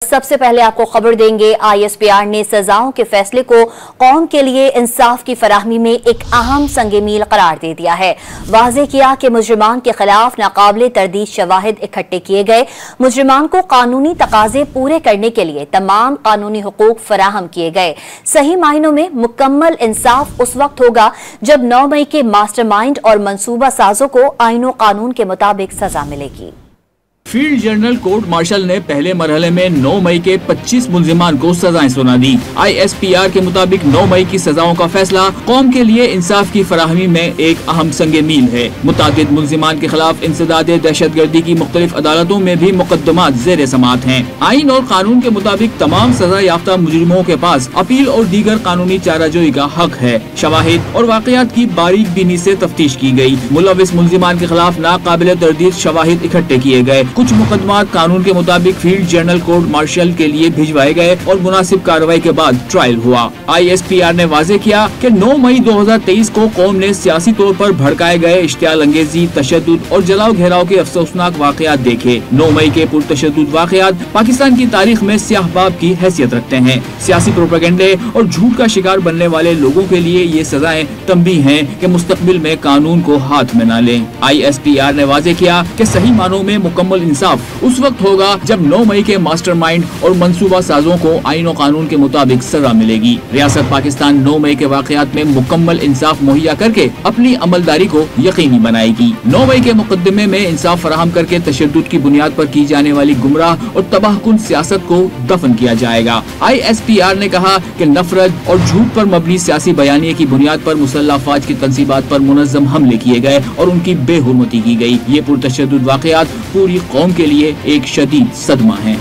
सबसे पहले आपको खबर देंगे, ISPR ने सजाओं के फैसले को कौम के लिए इंसाफ की फराहमी में एक अहम संग मील करार दे दिया है। वाज़ेह किया कि मुजरिमान के खिलाफ नाकाबिले तरदीद शवाहिद इकट्ठे किए गए। मुजरिमान को कानूनी तकाजे पूरे करने के लिए तमाम कानूनी हुकूक फराहम किए गए। सही मायनों में मुकम्मल इंसाफ उस वक्त होगा जब 9 मई के मास्टरमाइंड और मंसूबा साजों को आईन और कानून के मुताबिक सजा मिलेगी। फील्ड जनरल कोर्ट मार्शल ने पहले मरहले में 9 मई के 25 मुल्जिमान को सजाएं सुना दी। ISPR के मुताबिक 9 मई की सजाओं का फैसला कौम के लिए इंसाफ की फराहमी में एक अहम संगे मील है। मुतादिद मुल्जिमान के खिलाफ इंसदाद दहशतगर्दी की मुख्तलिफ अदालतों में भी मुकदमात जेर समाअत हैं। आइन और कानून के मुताबिक तमाम सजा याफ्ता मुजरिमों के पास अपील और दीगर कानूनी चाराजोई का हक है। शवाहिद और वाकयात की बारीक बीनी से तफ्तीश की गई। मुलविस मुल्जिमान के खिलाफ नाकाबिले तरदीद शवाहिद इकट्ठे किए गए। कुछ मुकदमात कानून के मुताबिक फील्ड जनरल कोर्ट मार्शल के लिए भिजवाए गए और मुनासिब कार्रवाई के बाद ट्रायल हुआ। ISPR ने वाज़ेह किया कि 9 मई 2023 को कौम ने सियासी तौर पर भड़काए गए इश्तियाल अंगेजी, तशद्दुद और जलाओ घेराव के अफसोसनाक वाकयात देखे। 9 मई के पुरतशद्दुद वाकयात पाकिस्तान की तारीख में स्याह बाब की हैसियत रखते हैं। सियासी प्रोपेगेंडे और झूठ का शिकार बनने वाले लोगों के लिए ये सजाएं तंबीह हैं कि मुस्तकबिल में कानून को हाथ में न लें। ISPR ने वाज़ेह किया कि सही मानों में मुकम्मल इंसाफ उस वक्त होगा जब 9 मई के मास्टरमाइंड और मंसूबा साजों को आईन और कानून के मुताबिक सजा मिलेगी। रियासत पाकिस्तान 9 मई के वाकयात में मुकम्मल इंसाफ मुहैया करके अपनी अमलदारी को यकीनी बनाएगी। 9 मई के मुकदमे में इंसाफ फराहम करके तशद्दुद की बुनियाद पर की जाने वाली गुमराह और तबाहकुन सियासत को दफन किया जाएगा। ISPR ने कहा कि नफरत और झूठ पर मबनी सियासी बयानिए की बुनियाद पर मुसल्लह अफवाज की तंसीबात पर मुनज़्ज़म हमले किए गए और उनकी बेहुरमती की गई। ये पुरतशद्दुद वाकयात पूरी कौम के लिए एक शदीद सदमा है।